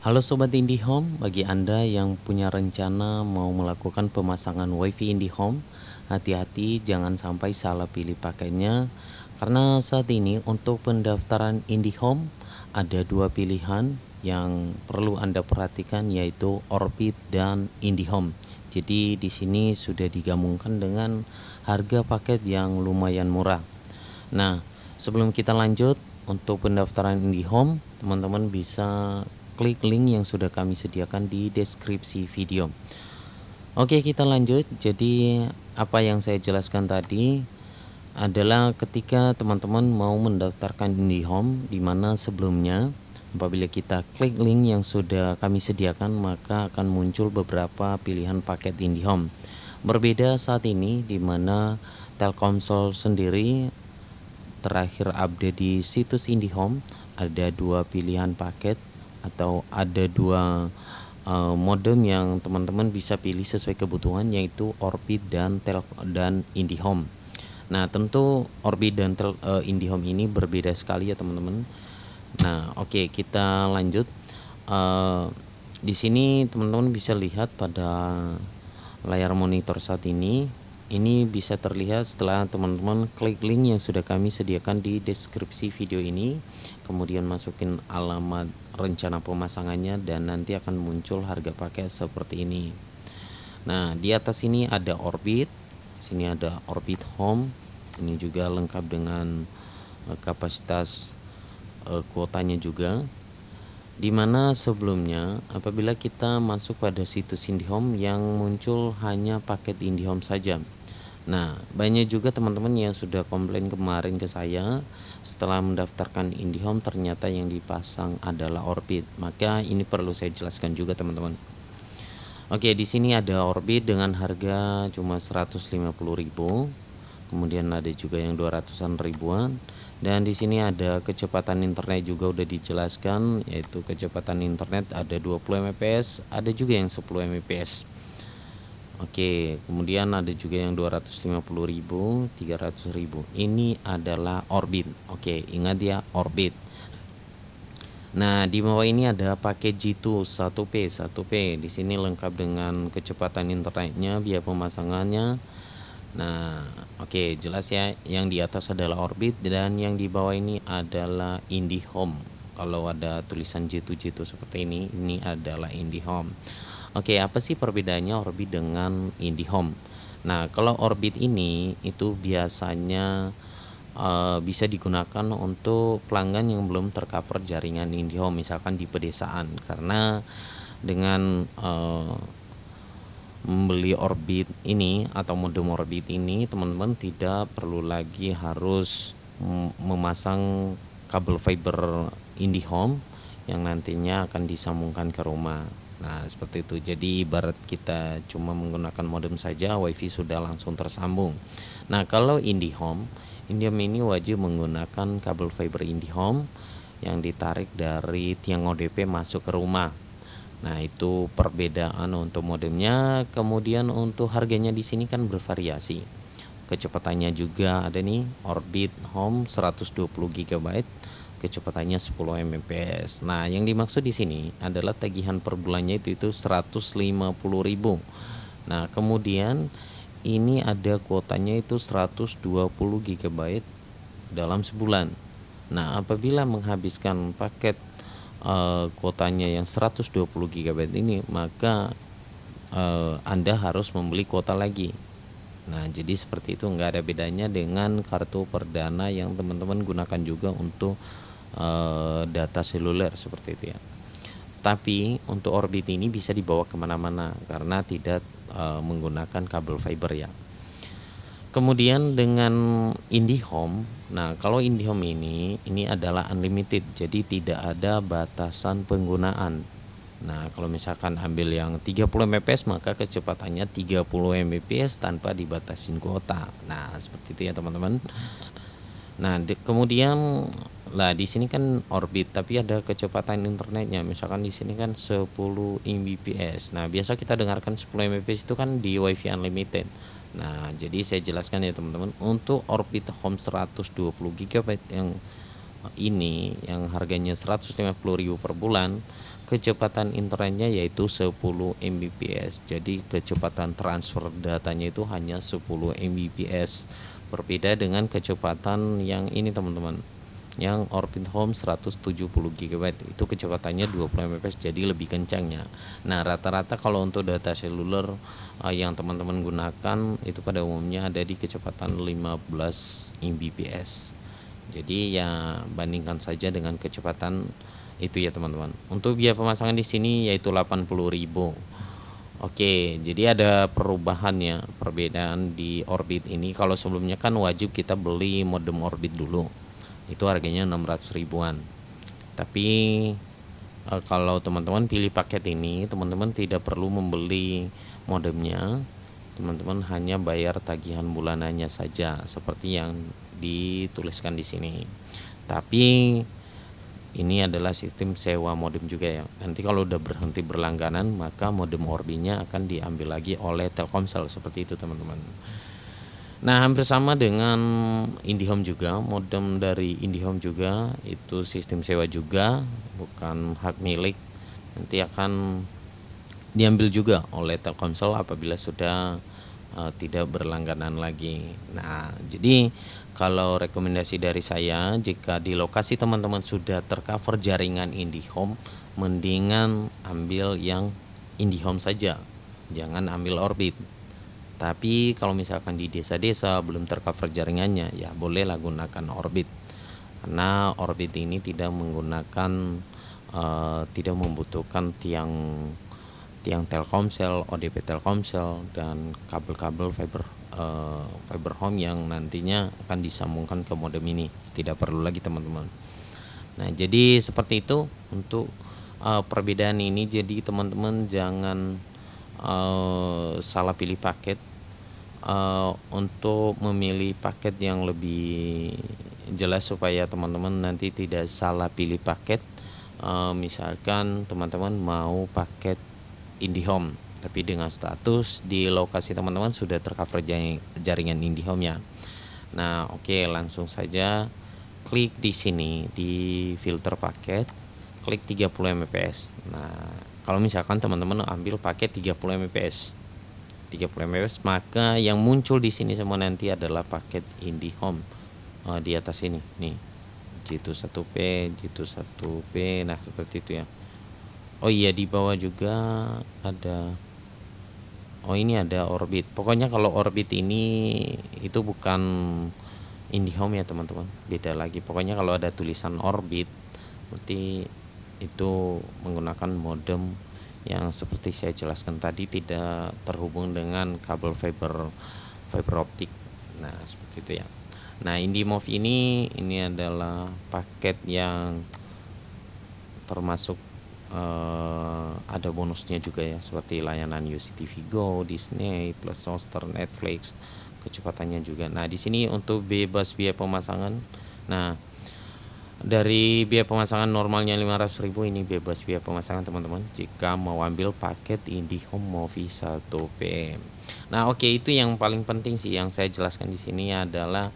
Halo Sobat IndiHome, bagi Anda yang punya rencana mau melakukan pemasangan WiFi IndiHome, hati-hati jangan sampai salah pilih paketnya. Karena saat ini untuk pendaftaran IndiHome ada dua pilihan yang perlu Anda perhatikan, yaitu Orbit dan IndiHome. Jadi di sini sudah digabungkan dengan harga paket yang lumayan murah. Nah, sebelum kita lanjut untuk pendaftaran IndiHome, teman-teman bisa klik link yang sudah kami sediakan di deskripsi video. Oke, kita lanjut. Jadi, apa yang saya jelaskan tadi adalah ketika teman-teman mau mendaftarkan IndiHome, di mana sebelumnya apabila kita klik link yang sudah kami sediakan, maka akan muncul beberapa pilihan paket IndiHome. Berbeda saat ini di mana Telkomsel sendiri terakhir update di situs IndiHome ada dua pilihan paket atau ada dua modem yang teman-teman bisa pilih sesuai kebutuhan, yaitu Orbit dan IndiHome. Nah, tentu Orbit dan IndiHome ini berbeda sekali ya teman-teman. Nah, oke, kita lanjut. Di sini teman-teman bisa lihat pada layar monitor saat ini bisa terlihat setelah teman-teman klik link yang sudah kami sediakan di deskripsi video ini, kemudian masukin alamat rencana pemasangannya, dan nanti akan muncul harga paket seperti ini. Nah, di atas ini ada Orbit, sini ada Orbit Home. Ini juga lengkap dengan kapasitas kuotanya juga. Dimana sebelumnya apabila kita masuk pada situs IndiHome yang muncul hanya paket IndiHome saja. Nah, banyak juga teman-teman yang sudah komplain kemarin ke saya setelah mendaftarkan IndiHome ternyata yang dipasang adalah Orbit. Maka ini perlu saya jelaskan juga teman-teman. Oke, di sini ada Orbit dengan harga cuma 150.000. Kemudian ada juga yang 200-an ribuan. Dan di sini ada kecepatan internet juga udah dijelaskan, yaitu kecepatan internet ada 20 Mbps, ada juga yang 10 Mbps. Oke, kemudian ada juga yang 250.000, 300.000. Ini adalah Orbit. Oke, ingat ya, Orbit. Nah, di bawah ini ada paket G2 1P 1P. Di sini lengkap dengan kecepatan internetnya, biaya pemasangannya. Nah, oke, jelas ya. Yang di atas adalah Orbit dan yang di bawah ini adalah IndiHome. Kalau ada tulisan G2 seperti ini adalah IndiHome. Oke, apa sih perbedaannya Orbit dengan IndiHome? Nah, kalau Orbit ini itu biasanya bisa digunakan untuk pelanggan yang belum tercover jaringan IndiHome, misalkan di pedesaan, karena dengan membeli Orbit ini atau modem Orbit ini, teman-teman tidak perlu lagi harus memasang kabel fiber IndiHome yang nantinya akan disambungkan ke rumah. Nah, seperti itu. Jadi ibarat kita cuma menggunakan modem saja, WiFi sudah langsung tersambung. Nah, kalau IndiHome ini wajib menggunakan kabel fiber IndiHome yang ditarik dari tiang ODP masuk ke rumah. Nah, itu perbedaan untuk modemnya. Kemudian untuk harganya di sini kan bervariasi. Kecepatannya juga ada nih, Orbit Home 120 GB, kecepatannya 10 Mbps. Nah, yang dimaksud di sini adalah tagihan per bulannya itu 150.000. Nah, kemudian ini ada kuotanya itu 120 GB dalam sebulan. Nah, apabila menghabiskan paket kuotanya yang 120 GB ini, maka Anda harus membeli kuota lagi. Nah, jadi seperti itu, nggak ada bedanya dengan kartu perdana yang teman-teman gunakan juga untuk data seluler seperti itu ya. Tapi untuk Orbit ini bisa dibawa kemana-mana karena tidak menggunakan kabel fiber ya. Kemudian dengan IndiHome, nah kalau IndiHome ini adalah unlimited, jadi tidak ada batasan penggunaan. Nah, kalau misalkan ambil yang 30 Mbps maka kecepatannya 30 Mbps tanpa dibatasin kuota. Nah, seperti itu ya teman-teman. Nah, kemudian lah di sini kan Orbit tapi ada kecepatan internetnya. Misalkan di sini kan 10 Mbps. Nah, biasa kita dengarkan 10 Mbps itu kan di WiFi unlimited. Nah, jadi saya jelaskan ya teman-teman, untuk Orbit Home 120 GB yang ini yang harganya 150.000 per bulan, kecepatan internetnya yaitu 10 Mbps. Jadi kecepatan transfer datanya itu hanya 10 Mbps. Berbeda dengan kecepatan yang ini teman-teman, yang Orbit Home 170 GB itu kecepatannya 20 Mbps, jadi lebih kencangnya. Nah, rata-rata kalau untuk data seluler yang teman-teman gunakan itu pada umumnya ada di kecepatan 15 Mbps. Jadi ya bandingkan saja dengan kecepatan itu ya teman-teman. Untuk biaya pemasangan di sini yaitu 80.000. Oke, jadi ada perubahannya, perbedaan di Orbit ini. Kalau sebelumnya kan wajib kita beli modem Orbit dulu. Itu harganya 600 ribuan. Tapi kalau teman-teman pilih paket ini, teman-teman tidak perlu membeli modemnya. Teman-teman hanya bayar tagihan bulanannya saja seperti yang dituliskan di sini. Tapi ini adalah sistem sewa modem juga ya. Nanti kalau udah berhenti berlangganan, maka modem Orbinya akan diambil lagi oleh Telkomsel seperti itu teman-teman. Nah, hampir sama dengan IndiHome juga, modem dari IndiHome juga itu sistem sewa juga, bukan hak milik. Nanti akan diambil juga oleh Telkomsel apabila sudah tidak berlangganan lagi. Nah, jadi kalau rekomendasi dari saya, jika di lokasi teman-teman sudah tercover jaringan IndiHome, mendingan ambil yang IndiHome saja, jangan ambil Orbit. Tapi kalau misalkan di desa-desa belum tercover jaringannya, ya bolehlah gunakan Orbit. Karena Orbit ini tidak menggunakan tidak membutuhkan tiang Telkomsel, ODP Telkomsel, dan kabel-kabel fiber home yang nantinya akan disambungkan ke modem ini. Tidak perlu lagi teman-teman. Nah, jadi seperti itu untuk perbedaan ini. Jadi teman-teman jangan salah pilih paket. Untuk memilih paket yang lebih jelas supaya teman-teman nanti tidak salah pilih paket. Misalkan teman-teman mau paket IndiHome, tapi dengan status di lokasi teman-teman sudah tercover jaringan IndiHome ya. Nah, oke, langsung saja klik di sini di filter paket, klik 30 Mbps. Nah, kalau misalkan teman-teman ambil paket 30 Mbps, maka yang muncul di sini semua nanti adalah paket IndiHome di atas ini nih. Jitu1P, Jitu1P, nah seperti itu ya. Oh iya, di bawah juga ada. Oh, ini ada Orbit. Pokoknya kalau Orbit ini itu bukan IndiHome ya teman-teman, beda lagi. Pokoknya kalau ada tulisan Orbit berarti itu menggunakan modem yang seperti saya jelaskan tadi, tidak terhubung dengan kabel fiber optik. Nah, seperti itu ya. Nah, IndiMove ini adalah paket yang termasuk ada bonusnya juga ya, seperti layanan UCTV Go, Disney Plus, Hotstar, Netflix, kecepatannya juga. Nah, di sini untuk bebas biaya pemasangan. Nah, dari biaya pemasangan normalnya 500.000, ini bebas biaya pemasangan teman-teman jika mau ambil paket IndiHome Movi 1P. Nah, oke, itu yang paling penting sih yang saya jelaskan di sini adalah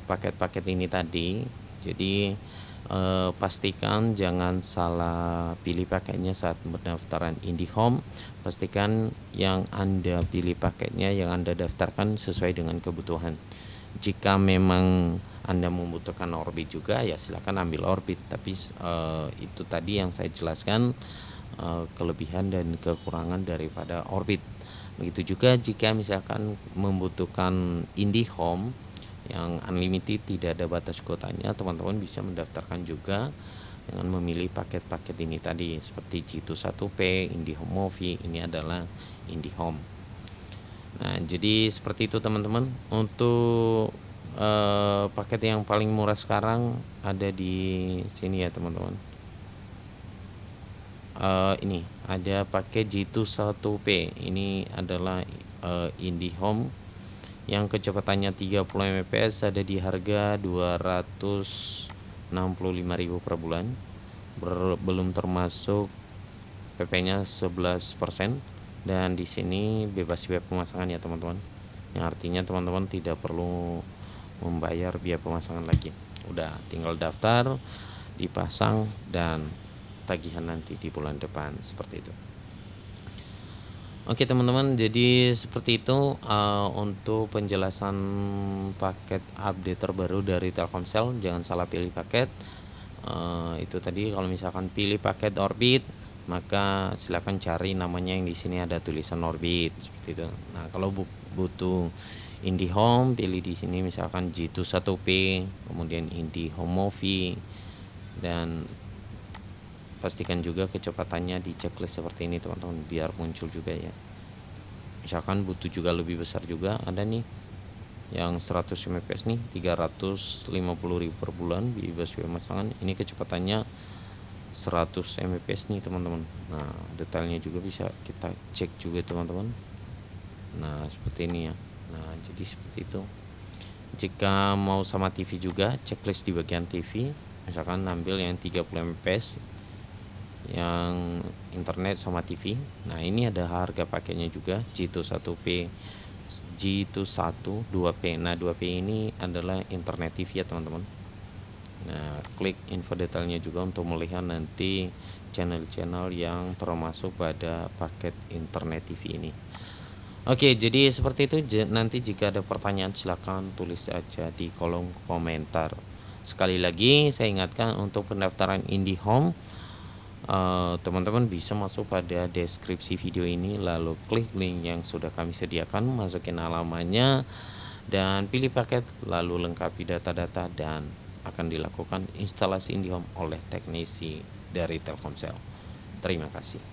paket-paket ini tadi. Jadi pastikan jangan salah pilih paketnya saat pendaftaran IndiHome. Pastikan yang Anda pilih paketnya, yang Anda daftarkan sesuai dengan kebutuhan. Jika memang Anda membutuhkan Orbit juga, ya silakan ambil Orbit. Tapi itu tadi yang saya jelaskan kelebihan dan kekurangan daripada Orbit. Begitu juga jika misalkan membutuhkan IndiHome yang unlimited, tidak ada batas kuotanya, teman-teman bisa mendaftarkan juga dengan memilih paket-paket ini tadi seperti Jitu1P, IndiHome Movi, ini adalah IndiHome. Nah, jadi seperti itu teman-teman. Untuk paket yang paling murah sekarang ada di sini ya teman-teman. Ini ada paket Jitu1P, ini adalah IndiHome yang kecepatannya 30 Mbps, ada di harga 265.000 per bulan, belum termasuk PP-nya 11%, dan di sini bebas biaya pemasangan ya teman-teman. Yang artinya teman-teman tidak perlu membayar biaya pemasangan lagi. Udah tinggal daftar, dipasang, dan tagihan nanti di bulan depan, seperti itu. Oke teman-teman, jadi seperti itu untuk penjelasan paket update terbaru dari Telkomsel. Jangan salah pilih paket. Itu tadi kalau misalkan pilih paket Orbit, maka silakan cari namanya yang di sini ada tulisan Orbit seperti itu. Nah, kalau butuh IndiHome, pilih di sini misalkan Jitu 1P, kemudian IndiHome Movie, dan pastikan juga kecepatannya di checklist seperti ini teman-teman, biar muncul juga ya. Misalkan butuh juga lebih besar juga, ada nih yang 100 Mbps nih 350.000 per bulan bebas pemasangan. Ini kecepatannya 100 Mbps nih teman-teman. Nah, detailnya juga bisa kita cek juga teman-teman. Nah, seperti ini ya. Nah, jadi seperti itu. Jika mau sama TV juga, checklist di bagian TV, misalkan ambil yang 30 Mbps yang internet sama TV. Nah, ini ada harga paketnya juga, Jitu 1P, Jitu 1, 2P. Nah, 2P ini adalah internet TV ya teman-teman. Nah, klik info detailnya juga untuk melihat nanti channel-channel yang termasuk pada paket internet TV ini. Oke, jadi seperti itu. Nanti jika ada pertanyaan silakan tulis aja di kolom komentar. Sekali lagi saya ingatkan untuk pendaftaran IndiHome, teman-teman bisa masuk pada deskripsi video ini, lalu klik link yang sudah kami sediakan, masukin alamannya dan pilih paket, lalu lengkapi data-data dan akan dilakukan instalasi IndiHome oleh teknisi dari Telkomsel. Terima kasih.